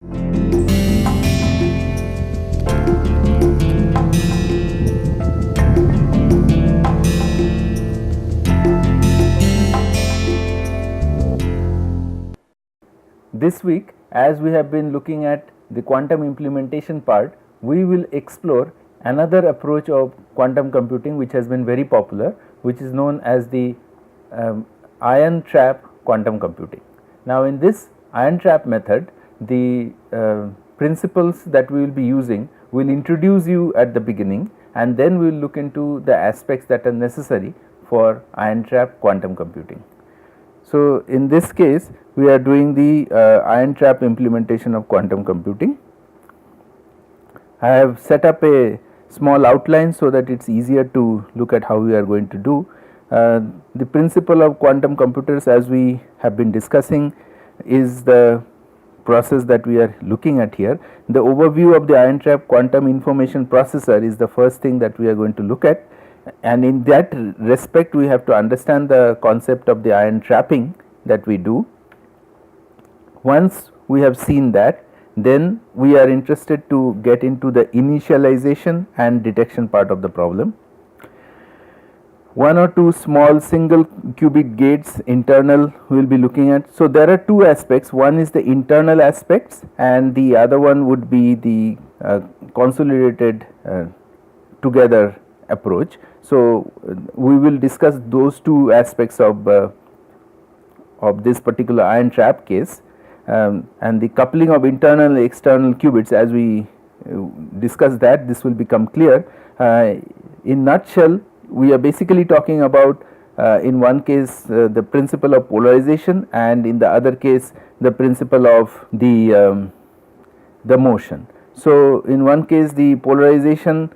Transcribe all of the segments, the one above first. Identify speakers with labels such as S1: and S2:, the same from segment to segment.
S1: This week, as we have been looking at the quantum implementation part, we will explore another approach of quantum computing which has been very popular, which is known as the ion trap quantum computing. Now, in this ion trap method, the principles that we will be using will introduce you at the beginning, and then we will look into the aspects that are necessary for ion trap quantum computing. So, in this case we are doing the ion trap implementation of quantum computing. I have set up a small outline so that it is easier to look at how we are going to do. The principle of quantum computers, as we have been discussing, is the process that we are looking at here. The overview of the ion trap quantum information processor is the first thing that we are going to look at, and in that respect we have to understand the concept of the ion trapping that we do. Once we have seen that, then we are interested to get into the initialization and detection part of the problem. One or two small single qubit gates internal we will be looking at. So, there are two aspects, one is the internal aspects and the other one would be the consolidated together approach. So, we will discuss those two aspects of this particular ion trap case, and the coupling of internal and external qubits. As we discuss that, this will become clear. In nutshell, we are basically talking about in one case the principle of polarization, and in the other case the principle of the motion. So, in one case the polarization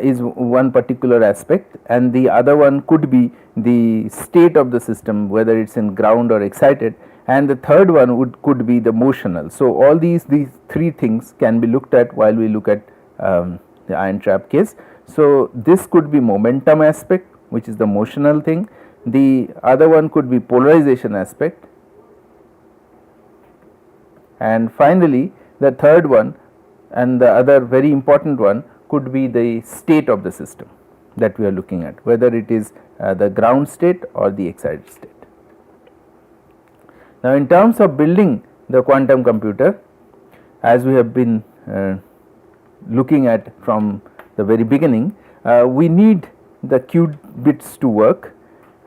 S1: is one particular aspect, and the other one could be the state of the system, whether it is in ground or excited, and the third one could be the motional. So, all these three things can be looked at while we look at the ion trap case. So, this could be momentum aspect, which is the motional thing. The other one could be polarization aspect, and finally the third one and the other very important one could be the state of the system that we are looking at, whether it is the ground state or the excited state. Now, in terms of building the quantum computer, as we have been looking at from the very beginning, we need the qubits to work,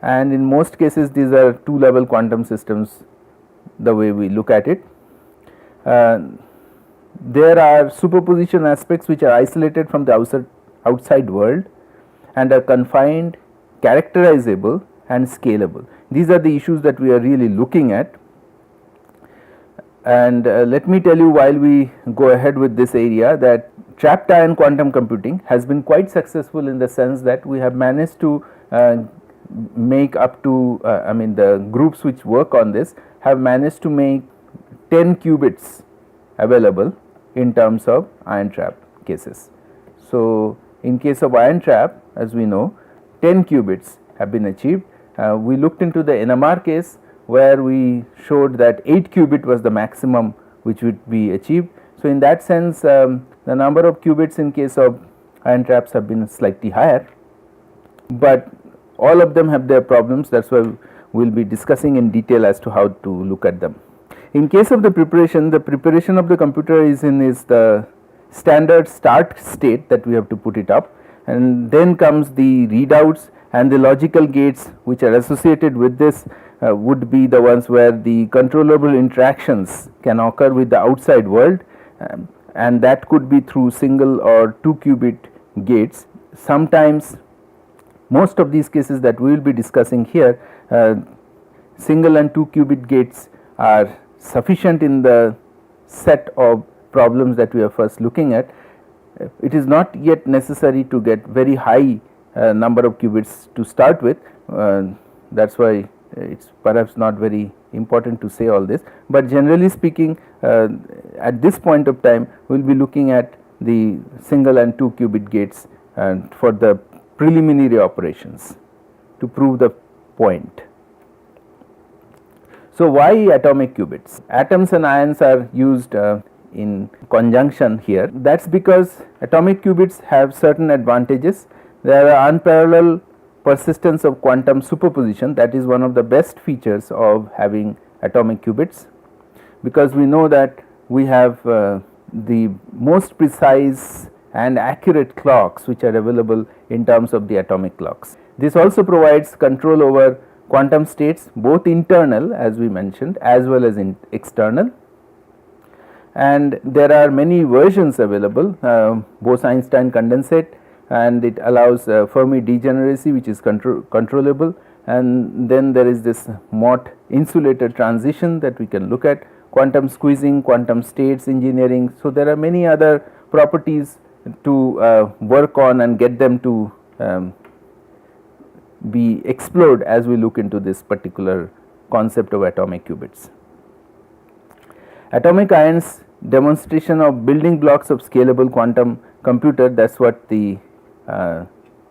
S1: and in most cases these are two level quantum systems the way we look at it. There are superposition aspects which are isolated from the outside world and are confined, characterizable and scalable. These are the issues that we are really looking at, and let me tell you while we go ahead with this area that trapped ion quantum computing has been quite successful in the sense that we have managed to make up to the groups which work on this have managed to make 10 qubits available in terms of ion trap cases. So, in case of ion trap, as we know, 10 qubits have been achieved. We looked into the NMR case where we showed that 8 qubit was the maximum which would be achieved. So, in that sense the number of qubits in case of ion traps have been slightly higher, but all of them have their problems. That is why we will be discussing in detail as to how to look at them. In case of the preparation of the computer is the standard start state that we have to put it up, and then comes the readouts and the logical gates which are associated with this would be the ones where the controllable interactions can occur with the outside world, and that could be through single or 2 qubit gates. Sometimes, most of these cases that we will be discussing here, single and 2 qubit gates are sufficient in the set of problems that we are first looking at. It is not yet necessary to get very high number of qubits to start with. That is why it is perhaps not very important to say all this, but generally speaking at this point of time we will be looking at the single and 2 qubit gates for the preliminary operations to prove the point. So, why atomic qubits? Atoms and ions are used in conjunction here. That is because atomic qubits have certain advantages. There are unparalleled persistence of quantum superposition, that is one of the best features of having atomic qubits, because we know that we have the most precise and accurate clocks which are available in terms of the atomic clocks. This also provides control over quantum states, both internal as we mentioned as well as external, and there are many versions available, Bose-Einstein condensate, and it allows Fermi degeneracy which is controllable, and then there is this Mott insulator transition that we can look at, quantum squeezing, quantum states engineering. So, there are many other properties to work on and get them to be explored as we look into this particular concept of atomic qubits. Atomic ions demonstration of building blocks of scalable quantum computer, that is what the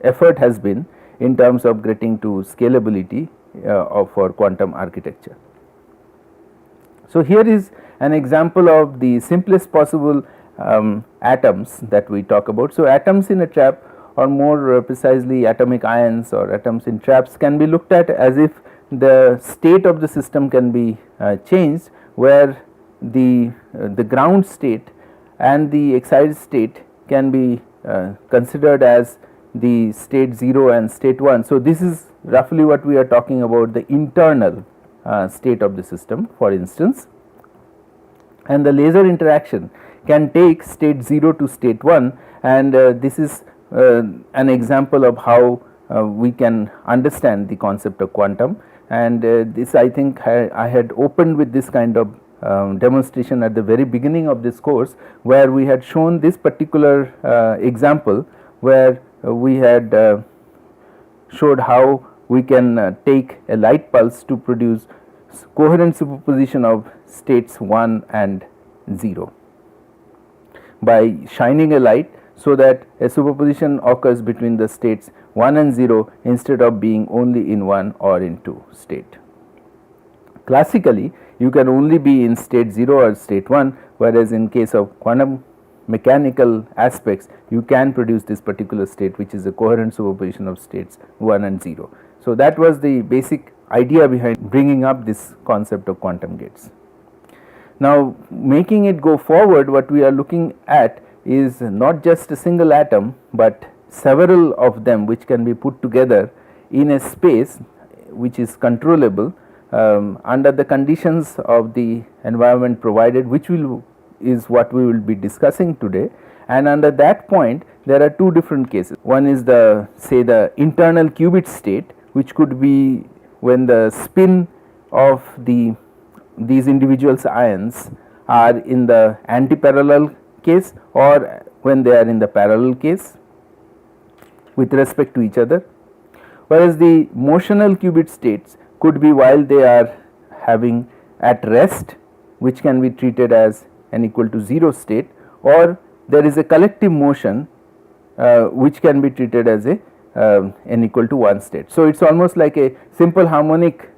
S1: effort has been in terms of getting to scalability for quantum architecture. So, here is an example of the simplest possible atoms that we talk about. So, atoms in a trap, or more precisely atomic ions or atoms in traps, can be looked at as if the state of the system can be changed, where the ground state and the excited state can be considered as the state 0 and state 1. So, this is roughly what we are talking about, the internal state of the system for instance, and the laser interaction can take state 0 to state 1, and this is an example of how we can understand the concept of quantum, and this I think I had opened with this kind of demonstration at the very beginning of this course, where we had shown this particular example where we had showed how we can take a light pulse to produce coherent superposition of states 1 and 0 by shining a light, so that a superposition occurs between the states 1 and 0 instead of being only in 1 or in 2 state. Classically, you can only be in state 0 or state 1, whereas in case of quantum mechanical aspects you can produce this particular state, which is a coherent superposition of states 1 and 0. So, that was the basic idea behind bringing up this concept of quantum gates. Now, making it go forward, what we are looking at is not just a single atom, but several of them which can be put together in a space which is controllable under the conditions of the environment provided, which is what we will be discussing today. And under that point there are two different cases. One is the internal qubit state, which could be when the spin of these individual ions are in the antiparallel case, or when they are in the parallel case with respect to each other, whereas the motional qubit states could be while they are having at rest, which can be treated as n equal to 0 state, or there is a collective motion which can be treated as a n equal to 1 state. So, it is almost like a simple harmonic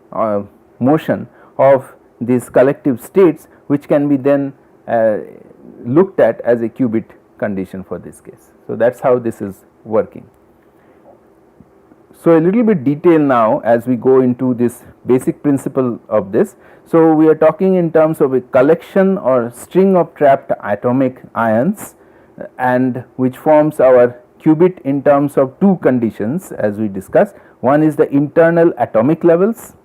S1: motion of these collective states, which can be then looked at as a qubit condition for this case. So, that is how this is working. So, a little bit detail now as we go into this basic principle of this. So, we are talking in terms of a collection or string of trapped atomic ions, and which forms our qubit in terms of two conditions as we discussed. One is the internal atomic levels,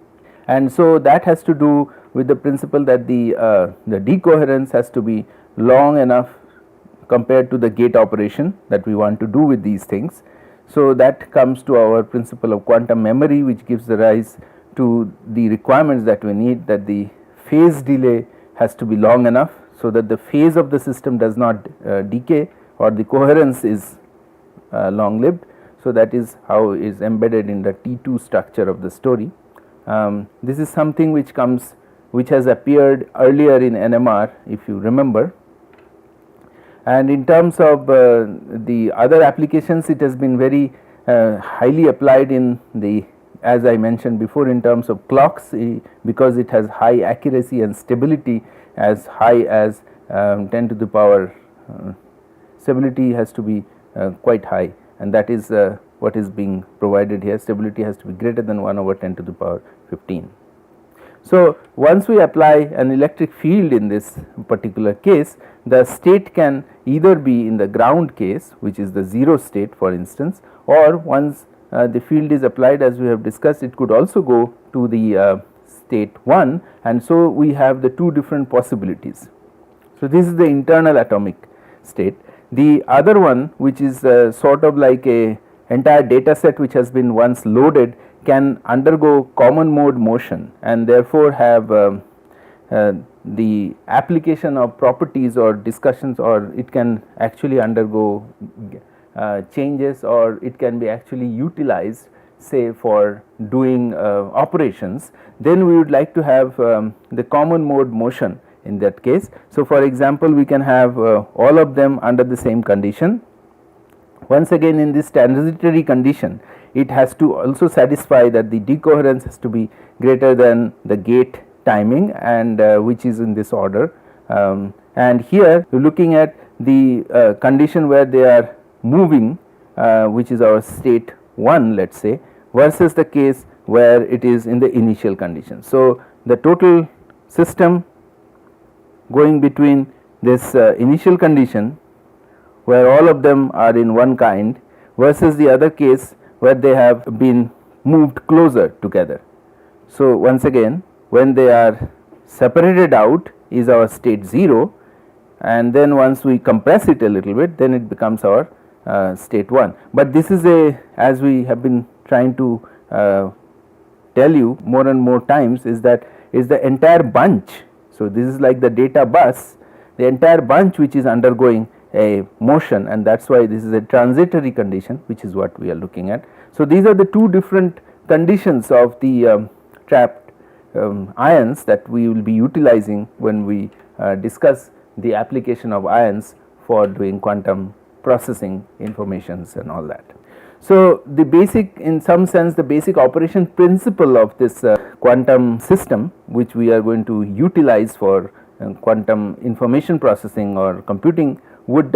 S1: and so that has to do with the principle that the decoherence has to be long enough compared to the gate operation that we want to do with these things. So, that comes to our principle of quantum memory, which gives the rise to the requirements that we need, that the phase delay has to be long enough, so that the phase of the system does not decay, or the coherence is long lived. So, that is how it is embedded in the T2 structure of the story. This is something which has appeared earlier in NMR, if you remember. And in terms of the other applications, it has been very highly applied in the, as I mentioned before, in terms of clocks, because it has high accuracy and stability as high as 10 to the power stability has to be quite high, and that is what is being provided here. Stability has to be greater than 1 over 10 to the power 15. So, once we apply an electric field in this particular case, the state can either be in the ground case, which is the 0 state for instance, or once the field is applied, as we have discussed, it could also go to the state 1, and so we have the two different possibilities. So, this is the internal atomic state. The other one, which is sort of like a entire data set which has been once loaded, can undergo common mode motion and therefore have the application of properties or discussions, or it can actually undergo changes, or it can be actually utilized say for doing operations. Then we would like to have the common mode motion in that case. So, for example, we can have all of them under the same condition. Once again, in this transitory condition, it has to also satisfy that the decoherence has to be greater than the gate timing, and which is in this order. And here we are looking at the condition where they are moving, which is our state 1, let us say, versus the case where it is in the initial condition. So, the total system going between this initial condition where all of them are in one kind versus the other case where they have been moved closer together. So, once again, when they are separated out is our state 0, and then once we compress it a little bit, then it becomes our state 1. But this is a, as we have been trying to tell you more and more times, is that is the entire bunch. So, this is like the data bus, the entire bunch which is undergoing a motion, and that is why this is a transitory condition, which is what we are looking at. So, these are the two different conditions of the trapped ions that we will be utilizing when we discuss the application of ions for doing quantum processing informations and all that. So, the basic, in some sense, the basic operation principle of this quantum system, which we are going to utilize for quantum information processing or computing, would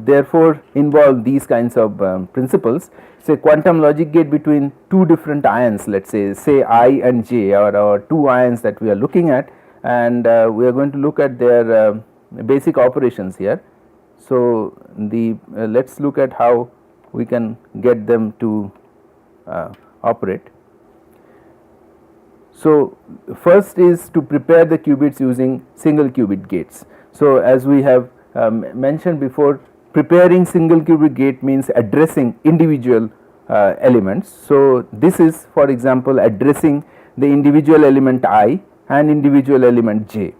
S1: therefore involve these kinds of principles. Say quantum logic gate between two different ions, let us say I and J, or two ions that we are looking at, and we are going to look at their basic operations here. So, the let us look at how we can get them to operate. So, first is to prepare the qubits using single qubit gates. So, as we have mentioned before, preparing single qubit gate means addressing individual elements. So, this is, for example, addressing the individual element I and individual element J.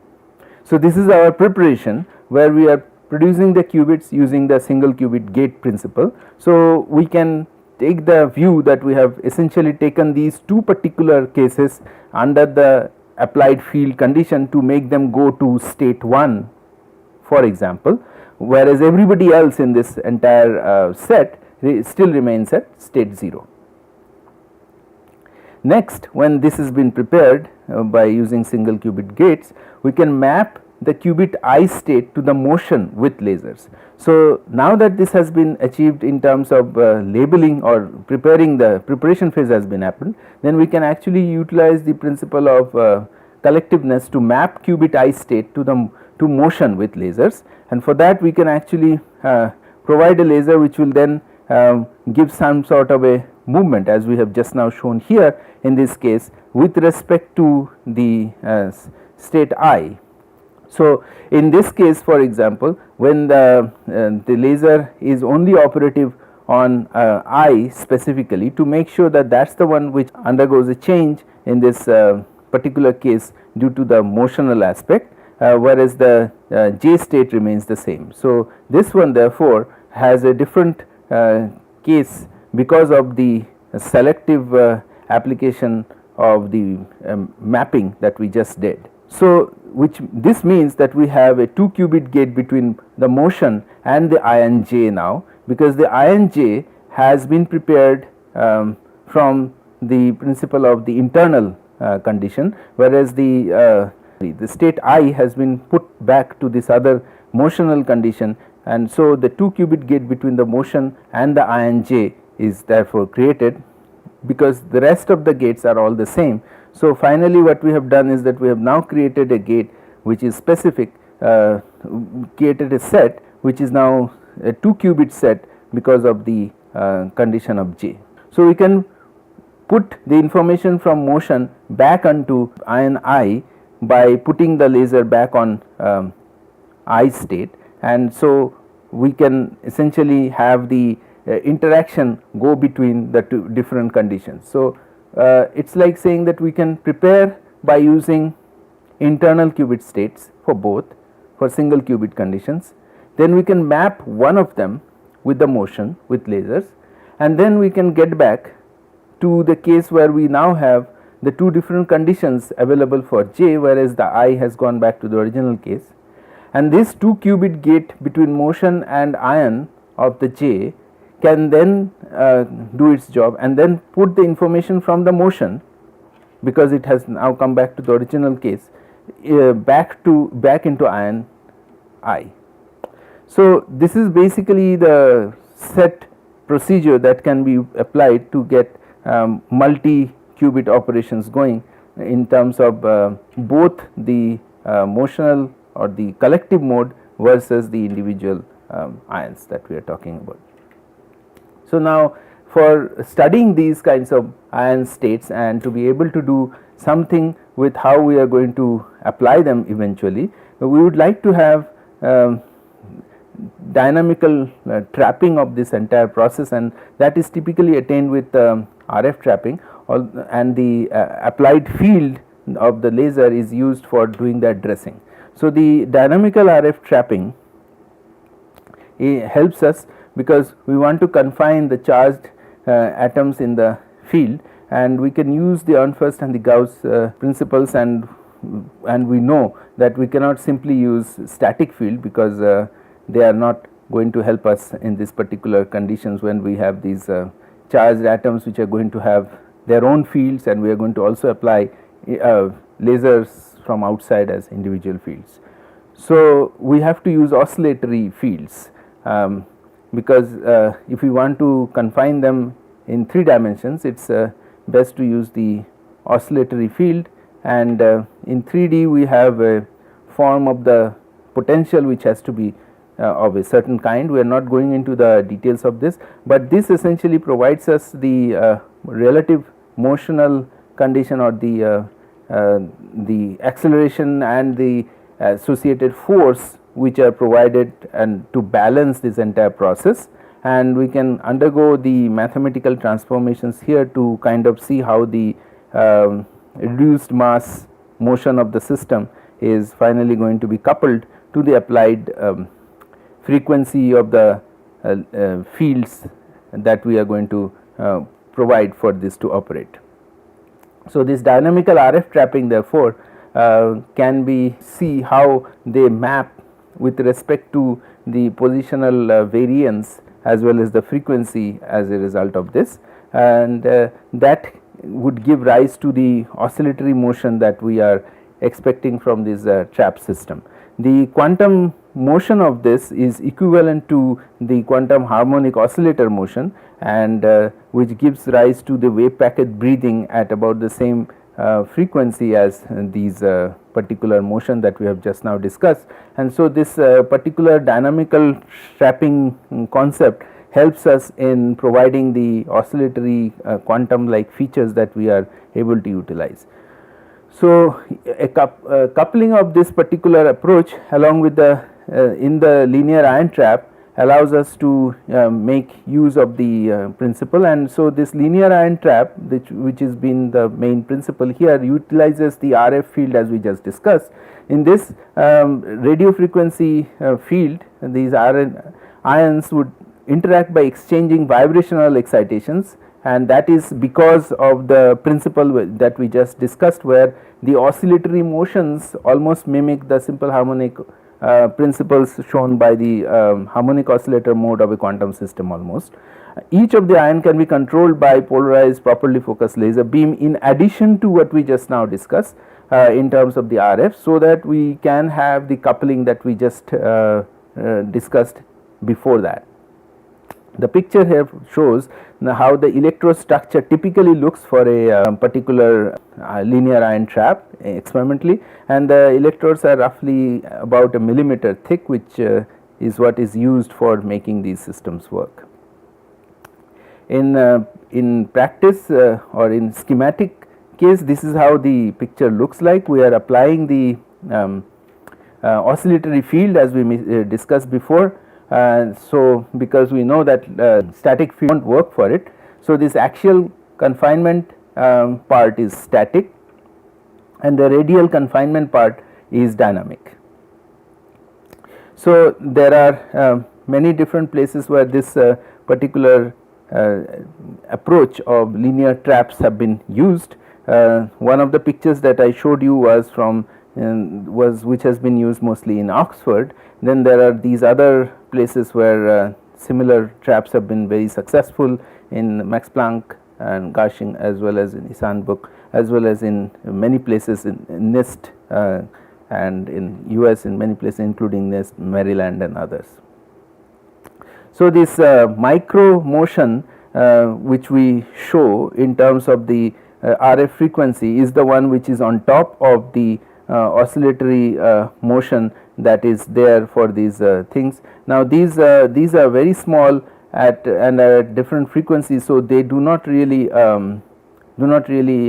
S1: So, this is our preparation where we are producing the qubits using the single qubit gate principle. So, we can take the view that we have essentially taken these two particular cases under the applied field condition to make them go to state 1, for example, whereas everybody else in this entire set still remains at state 0. Next, when this has been prepared by using single qubit gates, we can map the qubit I state to the motion with lasers. So, now that this has been achieved in terms of labeling or preparing, the preparation phase has been happened, then we can actually utilize the principle of collectiveness to map qubit I state to motion with lasers, and for that we can actually provide a laser which will then give some sort of a movement, as we have just now shown here in this case, with respect to the state I. So, in this case, for example, when the laser is only operative on I specifically, to make sure that that is the one which undergoes a change in this particular case due to the motional aspect, whereas the J state remains the same. So, this one therefore has a different case because of the selective application of the mapping that we just did. So, this means that we have a 2 qubit gate between the motion and the ion J now, because the ion J has been prepared from the principle of the internal condition, whereas the the state I has been put back to this other motional condition, and so the 2 qubit gate between the motion and the ion j is therefore created, because the rest of the gates are all the same. So, finally, what we have done is that we have now created a gate which is specific, created a set which is now a 2 qubit set because of the condition of j. So, we can put the information from motion back onto ion I by putting the laser back on I state, and so we can essentially have the interaction go between the two different conditions. So, it is like saying that we can prepare by using internal qubit states for both, for single qubit conditions, then we can map one of them with the motion with lasers, and then we can get back to the case where we now have the two different conditions available for j, whereas the I has gone back to the original case, and this 2 qubit gate between motion and ion of the j can then do its job and then put the information from the motion, because it has now come back to the original case, back into ion I. So, this is basically the set procedure that can be applied to get multi qubit operations going in terms of both the motional or the collective mode versus the individual ions that we are talking about. So, now for studying these kinds of ion states and to be able to do something with how we are going to apply them eventually, we would like to have dynamical trapping of this entire process, and that is typically attained with RF trapping, and the applied field of the laser is used for doing that dressing. So, the dynamical RF trapping helps us because we want to confine the charged atoms in the field, and we can use the Ehrenfest and the Gauss principles, and we know that we cannot simply use static field because they are not going to help us in this particular conditions when we have these charged atoms which are going to have their own fields, and we are going to also apply lasers from outside as individual fields. So, we have to use oscillatory fields because if we want to confine them in 3 dimensions, it is best to use the oscillatory field, and in 3D we have a form of the potential which has to be of a certain kind. We are not going into the details of this, but this essentially provides us the relative motional condition or the acceleration and the associated force which are provided and to balance this entire process, and we can undergo the mathematical transformations here to kind of see how the reduced mass motion of the system is finally going to be coupled to the applied frequency of the fields that we are going to provide for this to operate. So, this dynamical RF trapping therefore can be see how they map with respect to the positional variance as well as the frequency as a result of this, and that would give rise to the oscillatory motion that we are expecting from this trap system. The quantum motion of this is equivalent to the quantum harmonic oscillator motion, and which gives rise to the wave packet breathing at about the same frequency as these particular motion that we have just now discussed. And so, this particular dynamical trapping concept helps us in providing the oscillatory quantum like features that we are able to utilize. So, a coupling of this particular approach along with the in the linear ion trap allows us to make use of the principle, and so this linear ion trap which has been the main principle here utilizes the RF field as we just discussed. In this radio frequency field, these ions would interact by exchanging vibrational excitations, and that is because of the principle that we just discussed, where the oscillatory motions almost mimic the simple harmonic principles shown by the harmonic oscillator mode of a quantum system almost. Each of the ion can be controlled by polarized properly focused laser beam in addition to what we just now discussed in terms of the RF, so that we can have the coupling that we just discussed before that. The picture here shows how the electrode structure typically looks for a particular linear ion trap experimentally, and the electrodes are roughly about a millimeter thick, which is what is used for making these systems work. In practice or in schematic case, this is how the picture looks like. We are applying the oscillatory field as we discussed before. So, because we know that static field won't work for it. So, this axial confinement part is static and the radial confinement part is dynamic. So, there are many different places where this particular approach of linear traps have been used. One of the pictures that I showed you was from which has been used mostly in Oxford. Then there are these other places where similar traps have been very successful in Max Planck and Garching, as well as in Isanbuk, as well as in many places in NIST and in US in many places including NIST, Maryland and others. So, this micro motion which we show in terms of the RF frequency is the one which is on top of the oscillatory motion that is there for these things. Now, these are very small at and at different frequencies, so they do not really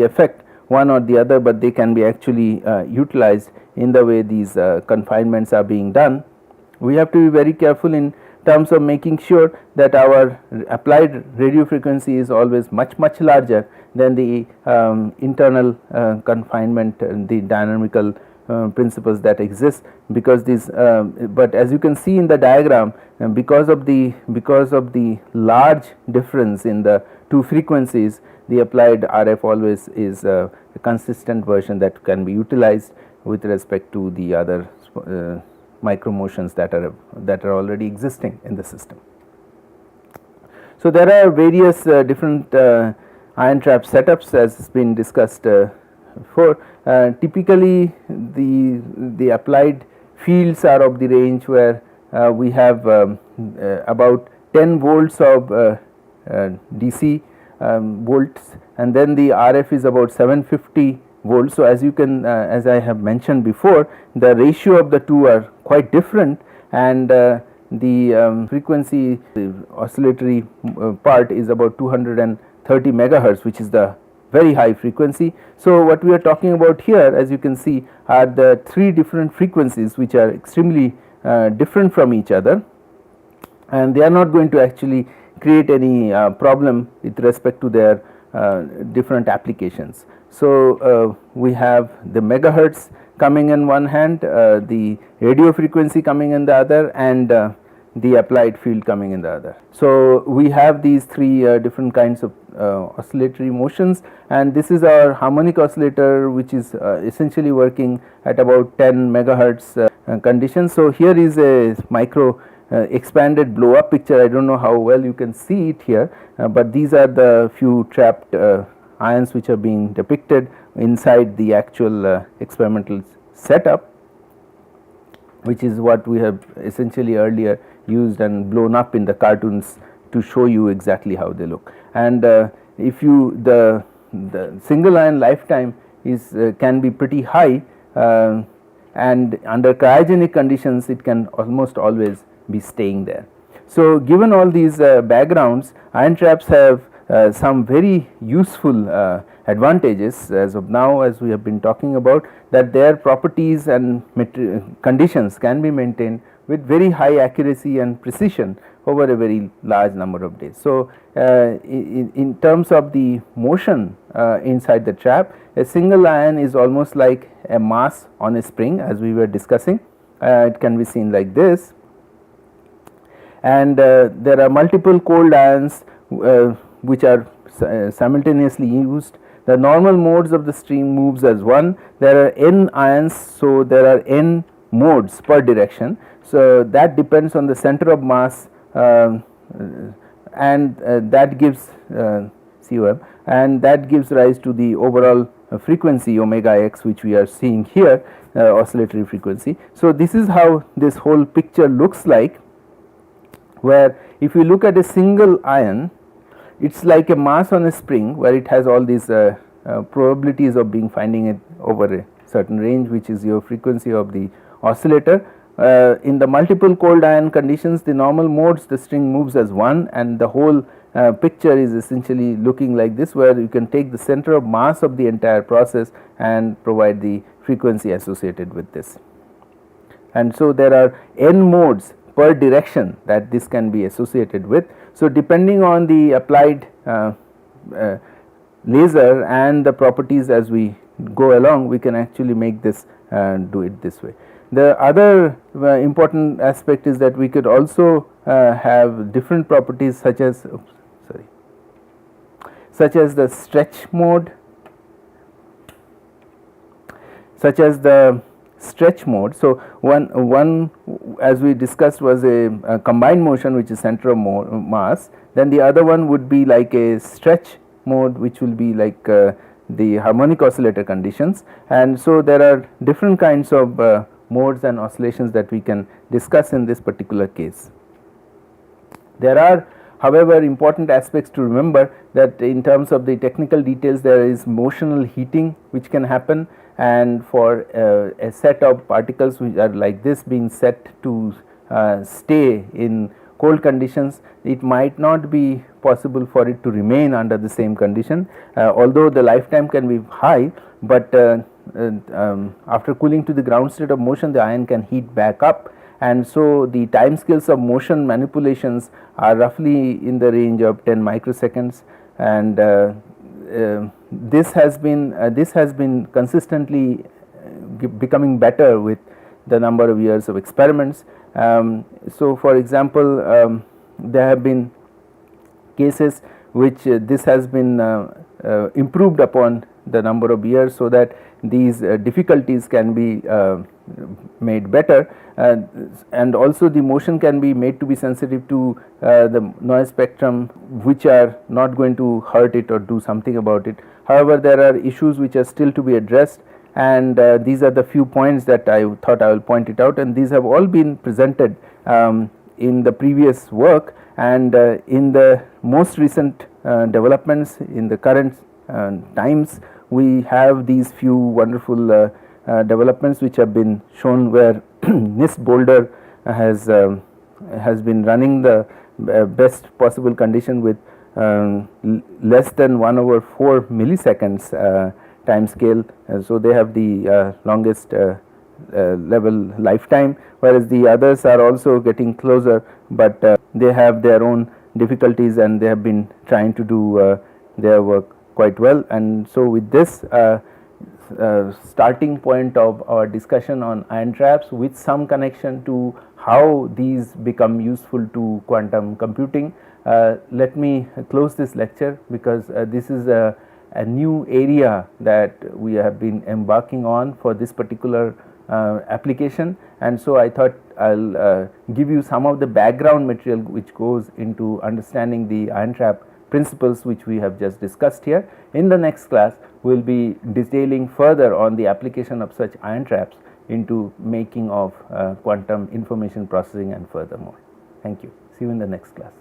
S1: affect one or the other, but they can be actually utilized in the way these confinements are being done. We have to be very careful in terms of making sure that our applied radio frequency is always much larger than the internal confinement and the dynamical principles that exist, because these but as you can see in the diagram, because of the large difference in the two frequencies, the applied RF always is a consistent version that can be utilized with respect to the other micro motions that are already existing in the system. So, there are various different ion trap setups as has been discussed before. Typically the applied fields are of the range where we have about 10 volts of DC volts, and then the RF is about 750 volts. So, as you can as I have mentioned before, the ratio of the two are quite different, and the frequency, the oscillatory part is about 230 megahertz, which is the very high frequency. So, what we are talking about here, as you can see, are the three different frequencies which are extremely different from each other, and they are not going to actually create any problem with respect to their different applications. So, we have the megahertz coming in one hand, the radio frequency coming in the other, and the applied field coming in the other. So, we have these three different kinds of oscillatory motions, and this is our harmonic oscillator, which is essentially working at about 10 megahertz conditions. So, here is a micro expanded blow up picture. I do not know how well you can see it here, but these are the few trapped ions which are being depicted inside the actual experimental setup, which is what we have essentially earlier used and blown up in the cartoons to show you exactly how they look. And if you the single ion lifetime is can be pretty high, and under cryogenic conditions it can almost always be staying there. So, given all these backgrounds, ion traps have some very useful advantages as of now, as we have been talking about, that their properties and conditions can be maintained with very high accuracy and precision over a very large number of days. So, in terms of the motion inside the trap, a single ion is almost like a mass on a spring, as we were discussing. It can be seen like this, and there are multiple cold ions which are simultaneously used. The normal modes of the stream moves as one. There are n ions, so there are n modes per direction. So, that depends on the center of mass and that gives COM, and that gives rise to the overall frequency omega x, which we are seeing here, oscillatory frequency. So, this is how this whole picture looks like, where if you look at a single ion, it is like a mass on a spring, where it has all these probabilities of finding it over a certain range, which is your frequency of the oscillator. In the multiple cold ion conditions, the normal modes, the string moves as one, and the whole picture is essentially looking like this, where you can take the center of mass of the entire process and provide the frequency associated with this. And so, there are n modes per direction that this can be associated with. So, depending on the applied laser and the properties as we go along, we can actually make this do it this way. The other important aspect is that we could also have different properties such as the stretch mode, So, one as we discussed was a combined motion, which is center of mass. Then the other one would be like a stretch mode, which will be like the harmonic oscillator conditions. And so, there are different kinds of modes and oscillations that we can discuss in this particular case. There are, however, important aspects to remember, that in terms of the technical details, there is motional heating which can happen, and for a set of particles which are like this being set to stay in cold conditions, it might not be possible for it to remain under the same condition, although the lifetime can be high, but after cooling to the ground state of motion, the ion can heat back up, and so the time scales of motion manipulations are roughly in the range of 10 microseconds, and this has been consistently becoming better with the number of years of experiments. So, for example, there have been cases which this has been improved upon the number of years, so that these difficulties can be made better, and also the motion can be made to be sensitive to the noise spectrum, which are not going to hurt it or do something about it. However, there are issues which are still to be addressed, and these are the few points that I thought I will point it out, and these have all been presented in the previous work, and in the most recent developments in the current times, we have these few wonderful developments which have been shown, where NIST boulder has been running the best possible condition with less than 1/4 milliseconds time scale. So, they have the longest level lifetime, whereas the others are also getting closer, but they have their own difficulties, and they have been trying to do their work quite well. And so, with this starting point of our discussion on ion traps, with some connection to how these become useful to quantum computing, let me close this lecture, because this is a new area that we have been embarking on for this particular application, and so I thought I will give you some of the background material which goes into understanding the ion trap principles which we have just discussed here. In the next class, we will be detailing further on the application of such ion traps into making of quantum information processing and furthermore. Thank you. See you in the next class.